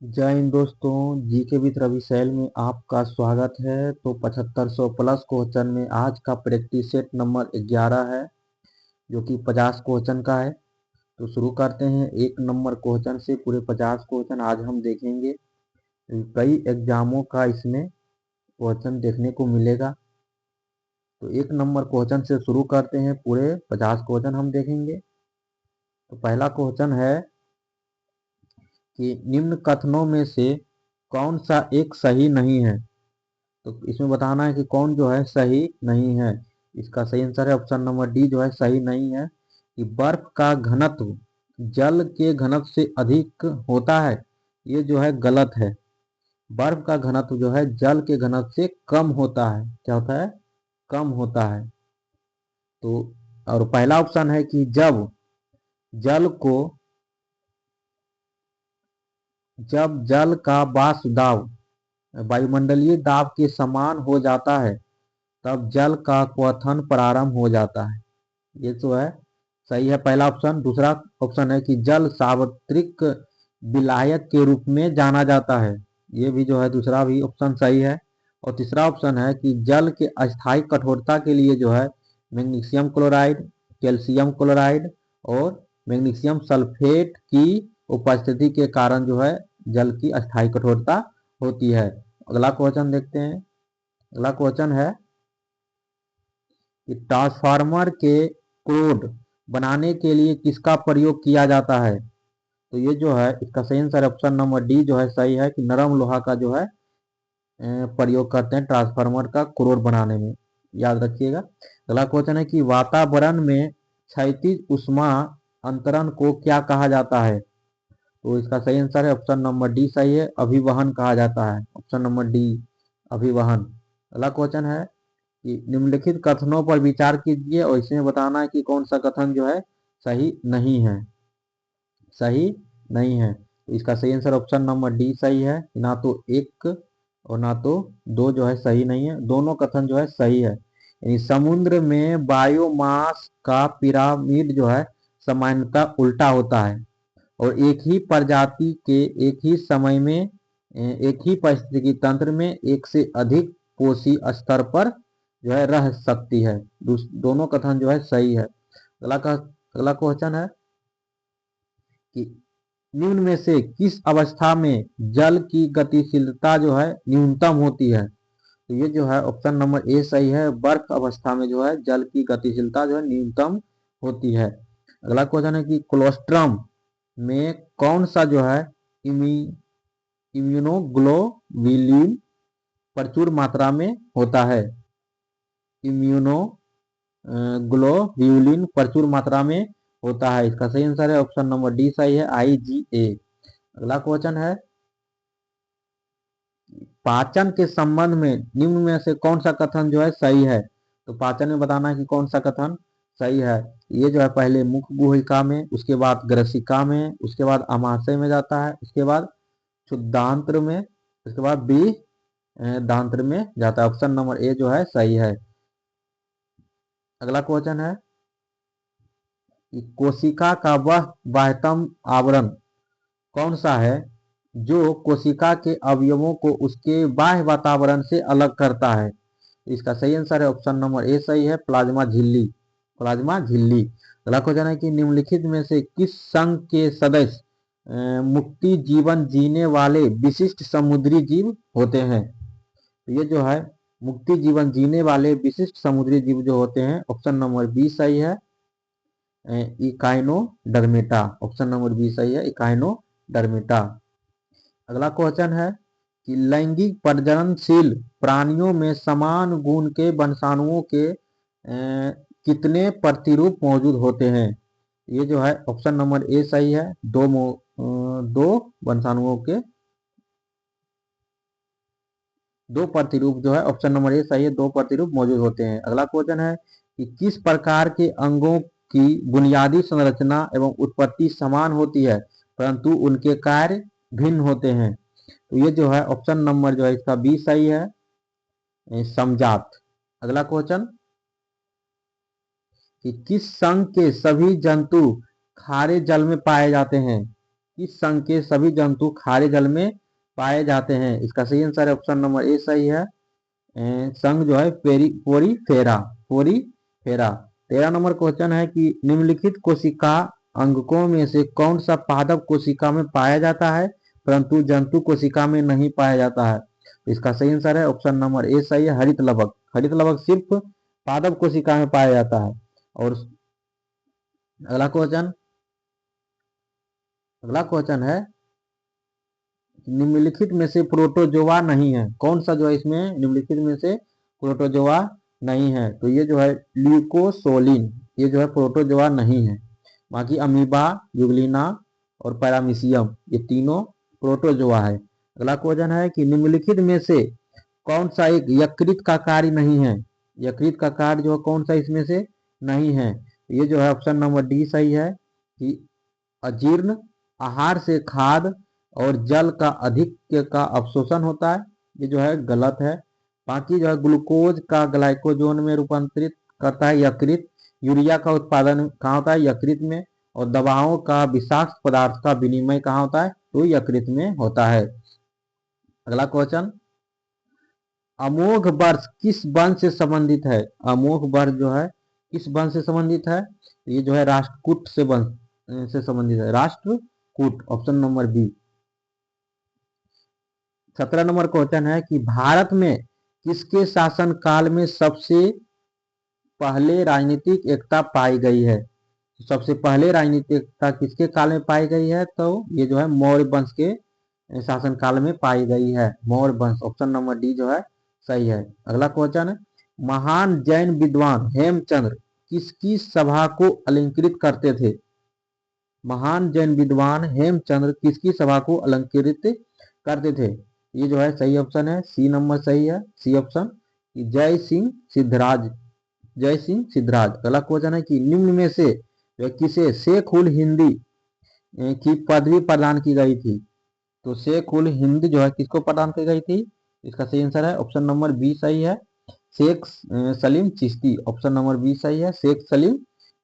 जय हिंद दोस्तों, GK with Ravi cell में आपका स्वागत है। तो 7500 प्लस क्वेश्चन में आज का प्रैक्टिस सेट नंबर 11 है, जो कि 50 क्वेश्चन का है। तो शुरू करते हैं एक नंबर क्वेश्चन से। पूरे 50 क्वेश्चन आज हम देखेंगे। कई एग्जामों का इसमें क्वेश्चन देखने को मिलेगा। तो एक नंबर क्वेश्चन से शुरू करते हैं, पूरे 50 क्वेश्चन हम देखेंगे। तो पहला क्वेश्चन है कि निम्न कथनों में से कौन सा एक सही नहीं है। तो इसमें बताना है कि कौन जो है सही नहीं है। इसका सही आंसर है ऑप्शन नंबर डी, जो है सही नहीं है कि बर्फ का घनत्व जल के घनत्व से अधिक होता है। ये जो है गलत है। बर्फ का घनत्व जो है जल के घनत्व से कम होता है। क्या होता है? कम होता है। तो और पहला ऑप्शन है कि जल को जब जल का वाष्पदाब वायुमंडलीय दाब के समान हो जाता है, तब जल का क्वथन प्रारंभ हो जाता है। ये तो है सही है पहला ऑप्शन। दूसरा ऑप्शन है कि जल सार्वत्रिक विलायक के रूप में जाना जाता है। ये भी जो है दूसरा भी ऑप्शन सही है। और तीसरा ऑप्शन है कि जल के अस्थायी कठोरता के लिए जो है मैग्नीशियम क्लोराइड, कैल्शियम क्लोराइड और मैग्नीशियम सल्फेट की उपस्थिति के कारण जो है जल की अस्थायी कठोरता होती है। अगला क्वेश्चन देखते हैं। अगला क्वेश्चन है कि ट्रांसफार्मर के कोड बनाने के लिए किसका प्रयोग किया जाता है। तो ये जो है इसका सही आंसर ऑप्शन नंबर डी जो है सही है कि नरम लोहा का जो है प्रयोग करते हैं ट्रांसफार्मर का कोड बनाने में। याद रखिएगा। अगला क्वेश्चन है कि वातावरण में क्षैतिज ऊष्मा अंतरण को क्या कहा जाता है। तो इसका सही आंसर है ऑप्शन नंबर डी सही है, अभिवहन कहा जाता है। ऑप्शन नंबर डी, अभिवहन। अगला क्वेश्चन है कि निम्नलिखित कथनों पर विचार कीजिए और इसमें बताना है कि कौन सा कथन जो है सही नहीं है। सही नहीं है। तो इसका सही आंसर ऑप्शन नंबर डी सही है। ना तो एक और ना तो दो जो है सही नहीं है, दोनों कथन जो है सही है। यानी समुद्र में बायोमास का पिरामिड जो है सामान्यतः उल्टा होता है और एक ही प्रजाति के एक ही समय में एक ही पारिस्थितिकी तंत्र में एक से अधिक पोषी स्तर पर जो है रह सकती है। दोनों कथन जो है सही है। अगला क्वेश्चन है कि निम्न में से किस अवस्था में जल की गतिशीलता जो है न्यूनतम होती है। तो ये जो है ऑप्शन नंबर ए सही है, बर्फ अवस्था में जो है जल की गतिशीलता जो है न्यूनतम होती है। अगला क्वेश्चन है कि कोलोस्ट्रम में कौन सा जो है इम्यूनोग्लोबुलिन प्रचुर मात्रा में होता है। इम्यूनोग्लोबुलिन प्रचुर मात्रा में होता है। इसका सही आंसर है ऑप्शन नंबर डी सही है, IgA। अगला क्वेश्चन है पाचन के संबंध में निम्न में से कौन सा कथन जो है सही है। तो पाचन में बताना है कि कौन सा कथन सही है। ये जो है पहले मुख गुहिका में, उसके बाद ग्रसिका में, उसके बाद आमाशय में जाता है, उसके बाद क्षुद्रांत्र में, उसके बाद बी दांत्र में जाता है। ऑप्शन नंबर ए जो है सही है। अगला क्वेश्चन है कि कोशिका का वह बाह्यतम आवरण कौन सा है जो कोशिका के अवयवों को उसके बाह्य वातावरण से अलग करता है। इसका सही आंसर है ऑप्शन नंबर ए सही है, प्लाज्मा झिल्ली। प्लाज्मा झिल्ली। अगला क्वेश्चन है कि निम्नलिखित में से किस संघ के सदस्य मुक्ति जीवन जीने वाले विशिष्ट समुद्री जीव होते हैं। तो ये जो है मुक्ति जीवन जीने वाले विशिष्ट समुद्री जीव जो होते हैं, ऑप्शन नंबर बी सही है, इकाइनोडर्मेटा। ऑप्शन नंबर बी सही है, इकाइनोडर्मेटा। अगला क्वेश्चन है कि लैंगिक प्रजननशील प्राणियों में समान गुण के वंशाणुओं के कितने प्रतिरूप मौजूद होते हैं। ये जो है ऑप्शन नंबर ए सही है, दो वंशाणुओं के दो प्रतिरूप जो है ऑप्शन नंबर ए सही है, दो प्रतिरूप मौजूद होते हैं। अगला क्वेश्चन है कि किस प्रकार के अंगों की बुनियादी संरचना एवं उत्पत्ति समान होती है परंतु उनके कार्य भिन्न होते हैं। तो ये जो है ऑप्शन नंबर जो है इसका बी सही है, समजात। अगला क्वेश्चन कि किस संघ के सभी जंतु खारे जल में पाए जाते हैं। किस संघ के सभी जंतु खारे जल में पाए जाते हैं? इसका सही आंसर है ऑप्शन नंबर ए सही है। संघ जो है पोरीफेरा, पोरीफेरा। 13 नंबर क्वेश्चन है कि निम्नलिखित कोशिका अंगकों में से कौन सा पादप कोशिका में पाया जाता है परंतु जंतु कोशिका में नहीं पाया जाता है? तो इसका सही आंसर है ऑप्शन नंबर ए सही है, हरित लवक। हरित लवक सिर्फ पादप कोशिका में पाया जाता है। और अगला क्वेश्चन है निम्नलिखित में से प्रोटोजोआ नहीं है, कौन सा जो है इसमें निम्नलिखित में से प्रोटोजोआ नहीं है? तो ये जो है ल्यूकोसोलिन, ये जो है प्रोटोजोआ नहीं है। बाकी अमीबा, यूग्लिना और पैरामीशियम ये तीनों प्रोटोजोआ है। अगला क्वेश्चन है कि निम्नलिखित में से कौन सा एक यकृत का कार्य नहीं है? यकृत का कार्य जो है कौन सा इसमें से नहीं है? ये जो है ऑप्शन नंबर डी सही है कि अजीर्ण आहार से खाद और जल का अधिक का अवशोषण होता है, ये जो है गलत है। बाकी जो है ग्लूकोज का ग्लाइकोजन में रूपांतरित करता है यकृत। यूरिया का उत्पादन कहाँ होता है? यकृत में। और दवाओं का विषाक्त पदार्थ का विनिमय कहाँ होता है? तो यकृत में होता है। अगला क्वेश्चन, अमोघ वर्ष किस वंश से संबंधित है? अमोघ वर्ष जो है किस वंश से संबंधित है? ये जो है राष्ट्रकूट से वंश से संबंधित है, Rashtrakuta, option number B. 17 number question है कि भारत में किसके शासन काल में सबसे पहले राजनीतिक एकता पाई गई है? सबसे पहले राजनीतिक एकता किसके काल में पाई गई है? तो ये जो है मौर्य वंश के शासन काल में पाई गई है, मौर्य वंश, ऑप्शन नंबर डी जो है सही है। अगला क्वेश्चन है, महान जैन विद्वान हेमचंद्र किसकी सभा को अलंकृत करते थे? महान जैन विद्वान हेमचंद्र किसकी सभा को अलंकृत करते थे? ये जो है सही ऑप्शन है, सी नंबर सही है, सी ऑप्शन, जय सिंह सिद्धराज, जय सिंह सिद्धराज। अगला क्वेश्चन है कि निम्न में से किसे शेख उल हिंदी की पदवी प्रदान की गई थी? तो शेख उल हिंद जो है किसको प्रदान की गई थी? इसका सही आंसर है ऑप्शन नंबर बी सही है, Shaikh Salim Chishti, option number B सही है, शेख सलीम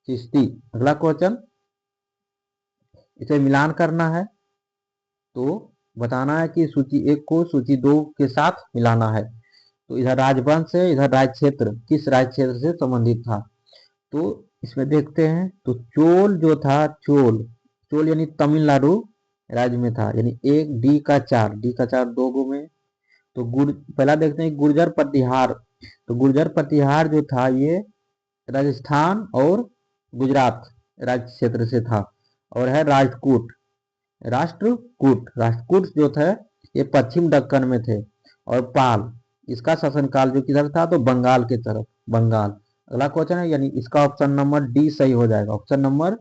चिश्ती। अगला क्वेश्चन, इसे मिलान करना है तो बताना है कि सूची 1 को सूची 2 के साथ मिलाना है। तो इधर राजवंश है, इधर राज्य क्षेत्र, किस राज्य क्षेत्र से संबंधित था? तो इसमें देखते हैं तो चोल जो था, चोल यानी तमिलनाडु राज्य में था, यानी 1 डी का 4 2 गो में। तो पहला देखते हैं गुर्जर प्रतिहार। तो गुर्जर प्रतिहार जो था ये राजस्थान और गुजरात राज्य क्षेत्र से था। और है राष्ट्रकूट जो थे ये पश्चिम दक्कन में थे। और पाल, इसका शासनकाल जो किधर था? तो बंगाल के तरफ, बंगाल। अगला क्वेश्चन है, यानी इसका ऑप्शन नंबर डी सही हो जाएगा, ऑप्शन नंबर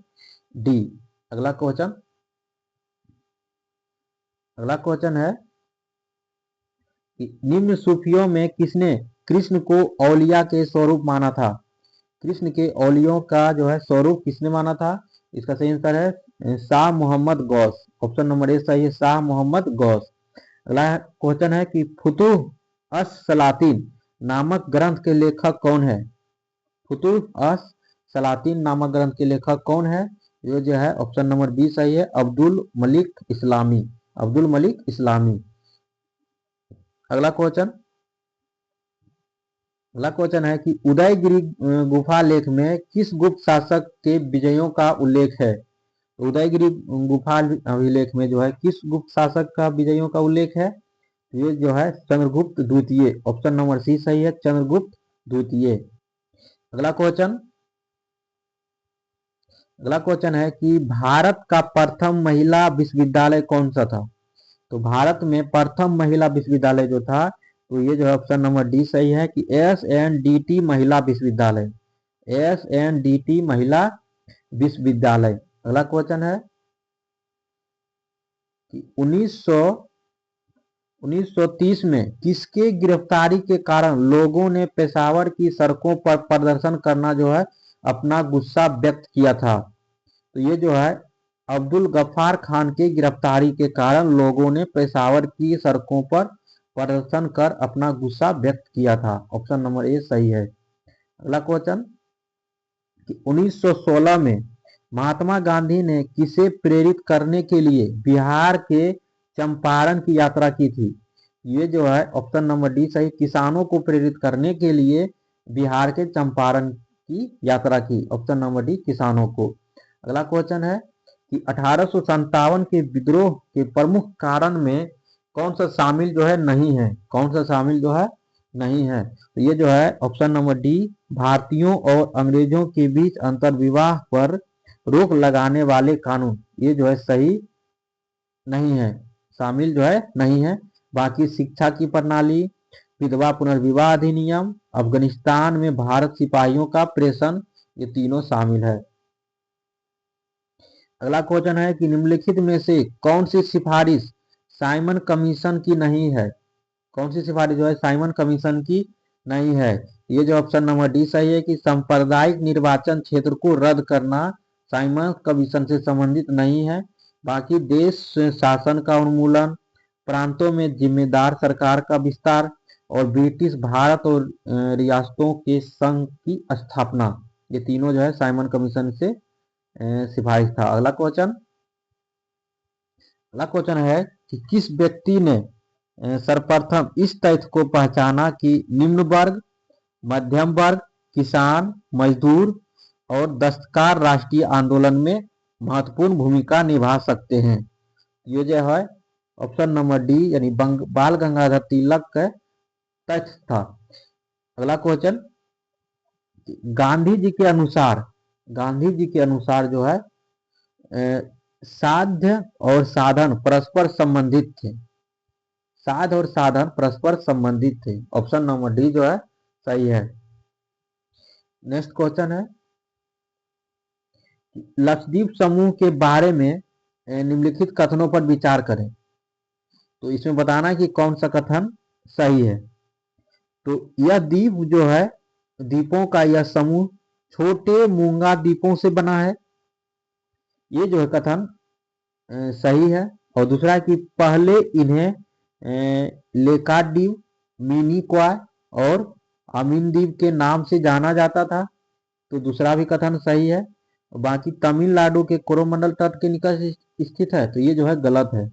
डी। अगला क्वेश्चन है कि निम्न सूफियों में किसने कृष्ण को औलिया के स्वरूप माना था? कृष्ण के औलियों का जो है स्वरूप किसने माना था? इसका सही आंसर है Shah Mohammad Ghaus, option number A सही है, शाह मोहम्मद गौस। अगला क्वेश्चन है कि फुतुह अस सलातीन नामक ग्रंथ के लेखक कौन है? फुतुह अस सलातीन नामक ग्रंथ के लेखक कौन है? ये जो है ऑप्शन नंबर बी सही है, अब्दुल मलिक इस्लामी, अब्दुल मलिक इस्लामी। अगला क्वेश्चन है कि उदयगिरी गुफा लेख में किस गुप्त शासक के विजयों का उल्लेख है? उदयगिरी गुफा अभिलेख में जो है किस गुप्त शासक का विजयों का उल्लेख है? ये जो है चंद्रगुप्त द्वितीय, ऑप्शन नंबर सी सही है, चंद्रगुप्त द्वितीय। अगला क्वेश्चन है कि भारत का प्रथम महिला विश्वविद्यालय कौन सा था? तो भारत में प्रथम महिला विश्वविद्यालय जो था, तो ये जो है ऑप्शन नंबर डी सही है कि SNDT महिला विश्वविद्यालय, SNDT महिला विश्वविद्यालय। अगला क्वेश्चन है कि 1930 में किसके गिरफ्तारी के कारण लोगों ने पेशावर की सड़कों पर प्रदर्शन करना जो है अपना गुस्सा व्यक्त किया था? तो ये जो है अब्दुल गफ्फार खान की गिरफ्तारी के कारण लोगों ने पेशावर की सड़कों पर प्रदर्शन कर अपना गुस्सा व्यक्त किया था, ऑप्शन नंबर ए सही है। अगला क्वेश्चन कि 1916 में महात्मा गांधी ने किसे प्रेरित करने के लिए बिहार के चंपारण की यात्रा की थी? ये जो है ऑप्शन नंबर डी सही, किसानों को प्रेरित करने के लिए बिहार के चंपारण की यात्रा की। ऑप्शन नंबर डी, किसानों को। अगला क्वेश्चन है कि 1857 के विद्रोह के प्रमुख कारण में कौन सा शामिल जो है नहीं है? कौन सा शामिल जो है नहीं है? तो ये जो है ऑप्शन नंबर डी, भारतीयों और अंग्रेजों के बीच अंतर्विवाह पर रोक लगाने वाले कानून, ये जो है सही नहीं है, शामिल जो है नहीं है। बाकी शिक्षा की प्रणाली, विधवा पुनर्विवाह अधिनियम, अफगानिस्तान में भारत सिपाहियों का प्रेषण, ये तीनों शामिल है। अगला क्वेश्चन है कि निम्नलिखित में से कौन सी सिफारिश साइमन कमीशन की नहीं है? कौन सी सिफारिश जो है साइमन कमीशन की नहीं है? ये जो ऑप्शन नंबर डी सही है कि सांप्रदायिक निर्वाचन क्षेत्र को रद्द करना साइमन कमीशन से संबंधित नहीं है। बाकी देश शासन का उन्मूलन, प्रांतों में जिम्मेदार सरकार का विस्तार और ब्रिटिश भारत और रियासतों के संघ की स्थापना, ये तीनों जो है साइमन कमीशन से सिफारिश था। अगला क्वेश्चन है कि किस व्यक्ति ने सर्वप्रथम इस तथ्य को पहचाना कि निम्न वर्ग, मध्यम वर्ग, किसान, मजदूर और दस्तकार राष्ट्रीय आंदोलन में महत्वपूर्ण भूमिका निभा सकते हैं? ये जो है ऑप्शन नंबर डी यानी बाल गंगाधर तिलक का तथ्य था। अगला क्वेश्चन, गांधी जी के अनुसार जो है साध्य और साधन परस्पर संबंधित थे। साध और साधन परस्पर संबंधित थे। ऑप्शन नंबर डी जो है सही है। नेक्स्ट क्वेश्चन है, लक्षद्वीप समूह के बारे में निम्नलिखित कथनों पर विचार करें। तो इसमें बताना कि कौन सा कथन सही है। तो यह द्वीप जो है, द्वीपों का यह समूह छोटे मूंगा द्वीपों से बना है, ये जो है कथन सही है। और दूसरा कि पहले इन्हें लेकाद्वीप, मिनिकॉय और अमीन द्वीप के नाम से जाना जाता था, तो दूसरा भी कथन सही है। बाकी तमिलनाडु के कोरोमंडल तट के निकट स्थित है, तो ये जो है गलत है।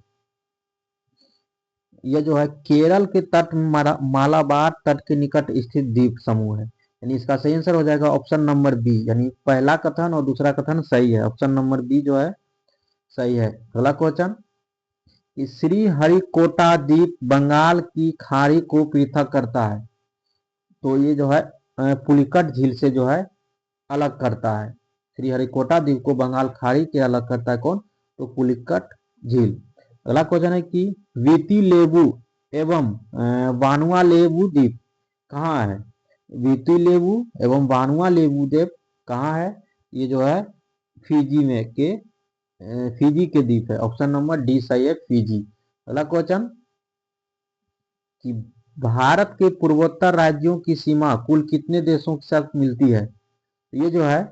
यह जो है केरल के तट मालाबार तट के निकट स्थित द्वीप समूह है, यानी इसका सही आंसर हो जाएगा ऑप्शन नंबर बी, यानी पहला कथन और दूसरा कथन सही है। ऑप्शन नंबर बी जो है सही है। अगला क्वेश्चन, श्री हरिकोटा द्वीप बंगाल की खाड़ी को पृथक करता है, तो ये जो है पुलिकट झील से जो है अलग करता है। श्री हरिकोटा द्वीप को बंगाल खाड़ी के अलग करता है कौन? तो पुलिकट झील। अगला क्वेश्चन है कि वीती लेबू एवं वानुआलेबु द्वीप कहाँ है? वीती लेबू एवं वानुआलेबु द्वीप कहाँ है? ये जो है फिजी में के फिजी के द्वीप है। ऑप्शन नंबर डी सही है, फिजी। अगला क्वेश्चन कि भारत के पूर्वोत्तर राज्यों की सीमा कुल कितने देशों के साथ मिलती है? ये जो है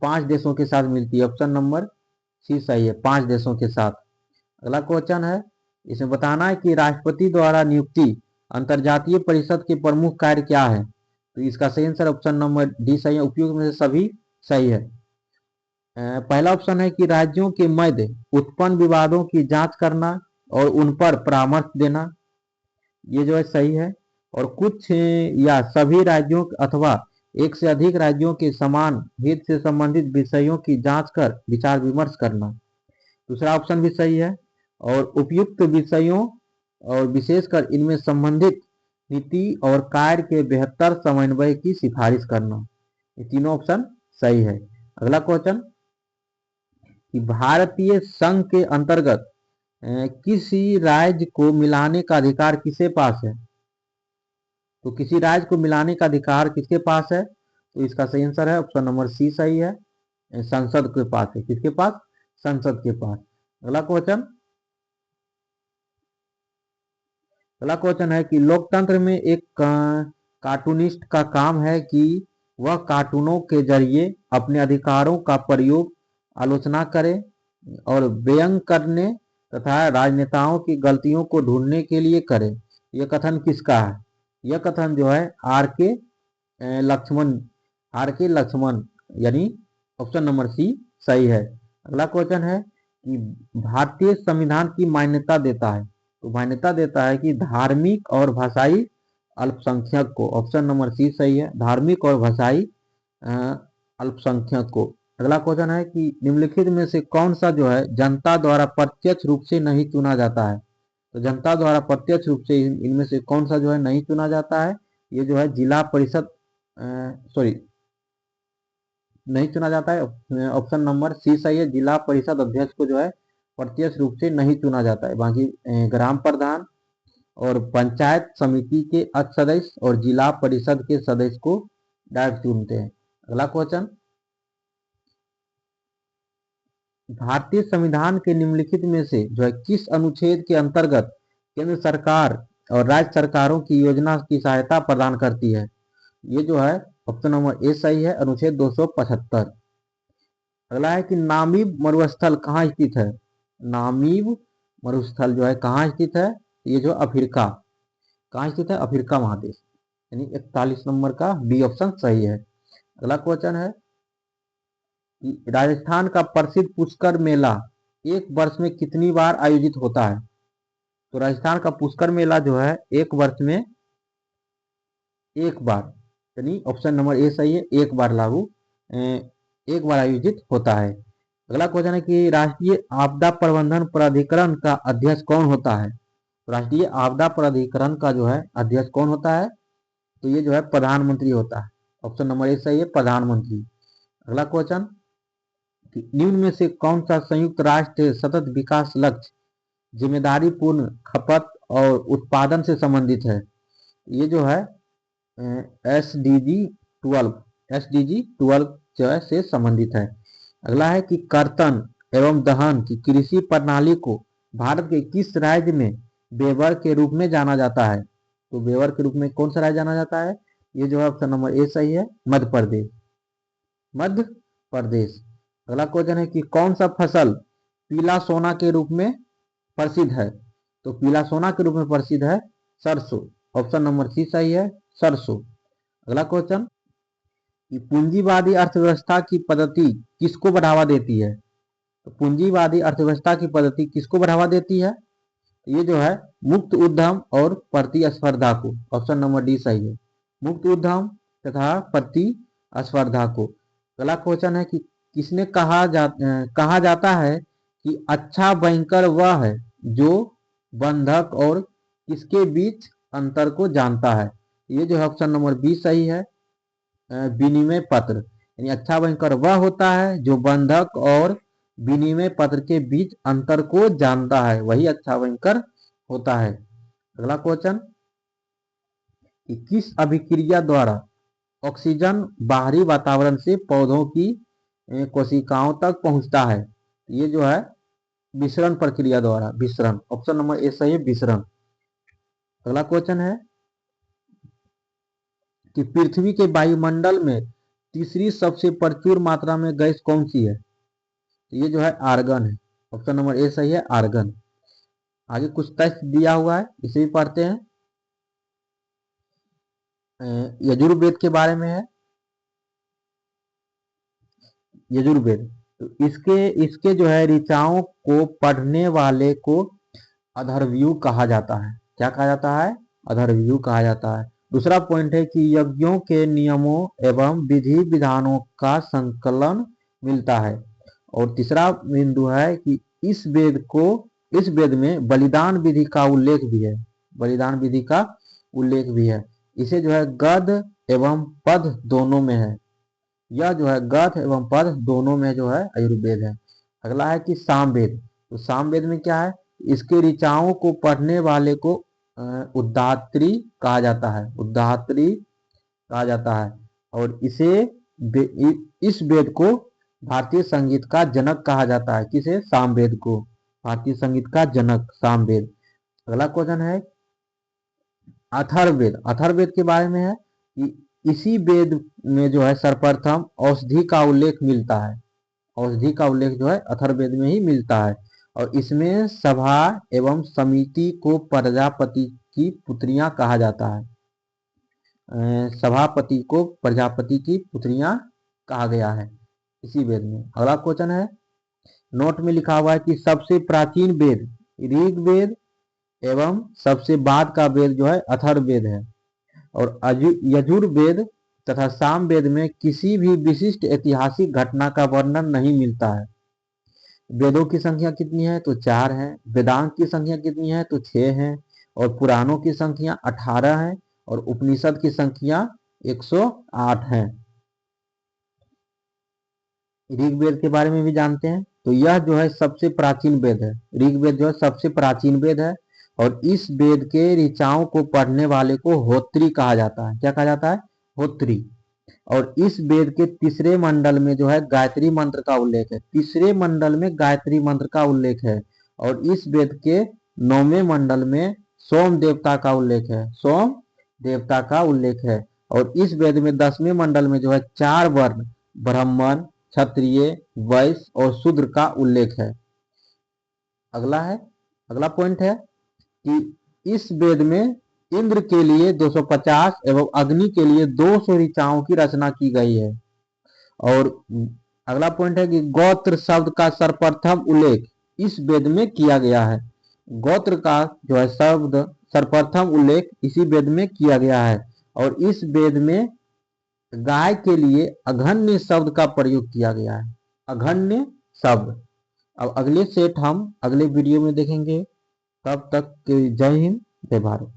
5 देशों के साथ मिलती है। ऑप्शन नंबर सी सही है, 5 देशों के साथ। अगला क्वेश्चन है, इसमें बताना है कि राष्ट्रपति द्वारा नियुक्ति अंतर्जातीय परिषद के प्रमुख कार्य क्या है? तो इसका सही आंसर ऑप्शन नंबर डी सही है, उपयुक्त में से सभी सही है। पहला ऑप्शन है कि राज्यों के मध्य उत्पन्न विवादों की जांच करना और उन पर परामर्श देना, ये जो है सही है। और कुछ या सभी राज्यों अथवा एक से अधिक राज्यों के समान हित से संबंधित विषयों की जांच कर विचार विमर्श करना, दूसरा ऑप्शन भी सही है। और उपयुक्त विषयों और विशेषकर इनमें संबंधित नीति और कार्य के बेहतर समन्वय की सिफारिश करना, ये तीनों ऑप्शन सही है। अगला क्वेश्चन कि भारतीय संघ के अंतर्गत किसी राज्य को मिलाने का अधिकार किसके पास है? तो किसी राज्य को मिलाने का अधिकार किसके पास है? तो इसका सही आंसर है ऑप्शन नंबर सी सही है, संसद के पास है। किसके पास? संसद के पास। अगला क्वेश्चन है कि लोकतंत्र में एक कार्टूनिस्ट का काम है कि वह कार्टूनों के जरिए अपने अधिकारों का प्रयोग, आलोचना करे और व्यंग करने तथा राजनेताओं की गलतियों को ढूंढने के लिए करे। यह कथन किसका है? यह कथन जो है आर के लक्ष्मण यानी ऑप्शन नंबर सी सही है। अगला क्वेश्चन है कि भारतीय संविधान की मान्यता देता है, तो मान्यता देता है कि धार्मिक और भाषाई अल्पसंख्यक को। ऑप्शन नंबर सी सही है, धार्मिक और भाषाई अल्पसंख्यक को। अगला क्वेश्चन है कि निम्नलिखित में से कौन सा जो है जनता द्वारा प्रत्यक्ष रूप से नहीं चुना जाता है, तो जनता द्वारा प्रत्यक्ष रूप से इनमें से कौन सा जो है नहीं चुना जाता है, ये जो है जिला परिषद सॉरी नहीं चुना जाता है। ऑप्शन नंबर सी सही है, जिला परिषद अध्यक्ष को जो है प्रत्यक्ष रूप से नहीं चुना जाता है। बाकी ग्राम प्रधान और पंचायत समिति के अक्ष सदस्य और जिला परिषद के सदस्य को डायरेक्ट चुनते हैं। अगला क्वेश्चन, भारतीय संविधान के निम्नलिखित में से जो है किस अनुच्छेद के अंतर्गत केंद्र सरकार और राज्य सरकारों की योजना की सहायता प्रदान करती है, ये जो है ऑप्शन नंबर ए सही है, अनुच्छेद 275। अगला है कि नामीब मरुस्थल कहाँ स्थित है, नामीब मरुस्थल जो है कहाँ स्थित है, ये जो अफ्रीका, कहाँ स्थित है, अफ्रीका महादेश, यानी 41 नंबर का बी ऑप्शन सही है। अगला क्वेश्चन है कि राजस्थान का प्रसिद्ध पुष्कर मेला एक वर्ष में कितनी बार आयोजित होता है, तो राजस्थान का पुष्कर मेला जो है एक वर्ष में एक बार, यानी ऑप्शन नंबर ए सही है, एक बार एक बार आयोजित होता है। अगला क्वेश्चन है कि राष्ट्रीय आपदा प्रबंधन प्राधिकरण का अध्यक्ष कौन होता है, राष्ट्रीय आपदा प्राधिकरण का जो है अध्यक्ष कौन होता है, तो ये जो है प्रधानमंत्री होता है। ऑप्शन नंबर ए सही है, प्रधानमंत्री। अगला क्वेश्चन, निम्न में से कौन सा संयुक्त राष्ट्र सतत विकास लक्ष्य जिम्मेदारी पूर्ण खपत और उत्पादन से संबंधित है, ये जो है SDG 12 जो है से संबंधित है। अगला है कि कर्तन एवं दहन की कृषि प्रणाली को भारत के किस राज्य में बेवर के रूप में जाना जाता है, तो बेवर के रूप में कौन सा राज्य जाना जाता है, ये जो है ऑप्शन नंबर ए सही है, मध्य प्रदेश, मध्य प्रदेश। अगला क्वेश्चन है कि कौन सा फसल पीला सोना के रूप में प्रसिद्ध है, तो पीला सोना के रूप में प्रसिद्ध है सरसों, ऑप्शन नंबर सी सही है, सरसों। अगला क्वेश्चन कि पूंजीवादी अर्थव्यवस्था की पद्धति किसको बढ़ावा देती है, तो पूंजीवादी अर्थव्यवस्था की पद्धति किसको बढ़ावा देती है, ये जो है मुक्त उद्यम और प्रतिस्पर्धा को। ऑप्शन नंबर डी सही है, मुक्त उद्यम तथा प्रतिस्पर्धा को। अगला क्वेश्चन है कि किसने कहा जाता है कि अच्छा बैंकर वह है जो बंधक और किसके बीच अंतर को जानता है, ये जो है ऑप्शन नंबर बी सही है, विनिमय पत्र, यानी अच्छा बैंकर वह होता है जो बंधक और विनिमय पत्र के बीच अंतर को जानता है, वही अच्छा बैंकर होता है। अगला क्वेश्चन कि किस अभिक्रिया द्वारा ऑक्सीजन बाहरी वातावरण से पौधों की कोशिकाओं तक पहुंचता है, ये जो है विसरण प्रक्रिया द्वारा, विसरण, ऑप्शन नंबर ए सही है, विसरण। अगला क्वेश्चन है कि पृथ्वी के वायुमंडल में तीसरी सबसे प्रचुर मात्रा में गैस कौन सी है, ये जो है आर्गन है, ऑप्शन नंबर ए सही है, आर्गन। आगे कुछ टेस्ट दिया हुआ है, इसे भी पढ़ते हैं। यजुर्वेद के बारे में है, यजुर्वेद, तो इसके जो है ऋचाओं को पढ़ने वाले को अधर्वयु कहा जाता है, क्या कहा जाता है, अधर्वयु कहा जाता है। दूसरा पॉइंट है कि यज्ञों के नियमों एवं विधि विधानों का संकलन मिलता है। और तीसरा बिंदु है कि इस वेद में बलिदान विधि का उल्लेख भी है, बलिदान विधि का उल्लेख भी है। इसे जो है गद एवं पद दोनों में है, यह जो है गद एवं पद दोनों में जो है आयुर्वेद है। अगला है कि सामवेद, तो सामवेद में क्या है, इसके ऋचाओं को पढ़ने वाले को उद्धात्री कहा जाता है, उद्धात्री कहा जाता है। और इस वेद को भारतीय संगीत का जनक कहा जाता है, किसे, सामवेद को भारतीय संगीत का जनक सामवेद। अगला क्वेश्चन है अथर्ववेद, अथर्ववेद के बारे में है कि इसी वेद में जो है सर्वप्रथम औषधि का उल्लेख मिलता है, औषधि का उल्लेख जो है अथर्ववेद में ही मिलता है। और इसमें सभा एवं समिति को प्रजापति की पुत्रियां कहा जाता है, सभापति को प्रजापति की पुत्रियां कहा गया है। इसी वेद में। अगला क्वेश्चन है, नोट में लिखा हुआ है कि सबसे प्राचीन वेद ऋग्वेद एवं सबसे बाद का वेद जो है अथर्ववेद है। और यजुर्वेद तथा सामवेद में किसी भी विशिष्ट ऐतिहासिक घटना का वर्णन नहीं मिलता है। वेदों की संख्या कितनी है? तो 4 है। वेदांत की संख्या कितनी है? तो 6 है। और पुराणों की संख्या 18 है। और उपनिषद की संख्या 108 है। ऋग्वेद के बारे में भी जानते हैं। तो यह जो है सबसे प्राचीन वेद है। ऋग्वेद जो है सबसे प्राचीन वेद है। और इस वेद के ऋचाओं को पढ़ने वाले को होत्री कहा जाता है। क्या कहा जाता है? होत्री। और इस वेद के तीसरे मंडल में जो है गायत्री मंत्र का उल्लेख है। तीसरे मंडल में गायत्री मंत्र का उल्लेख है। और इस वेद के 9वें मंडल में सोम देवता का उल्लेख है। सोम देवता का उल्लेख है। और इस वेद में 10वें मंडल में जो है 4 वर्ण ब्राह्मण, क्षत्रिय, वैश्य और शूद्र का उल्लेख है। अगला पॉइंट है कि इस वेद में इंद्र के लिए 250 एवं अग्नि के लिए 200 ऋचाओं की रचना की गई है। और अगला पॉइंट है कि गोत्र शब्द का सर्वप्रथम उल्लेख इस वेद में किया गया है। गोत्र का जो है शब्द सर्वप्रथम उल्लेख इसी वेद में किया गया है। और इस वेद में गाय के लिए अघन्य शब्द का प्रयोग किया गया है। अघन्य शब्द। अब अगले सेट हम अगले वीडियो में देखेंगे। तब तक जय हिंद, जय भारत।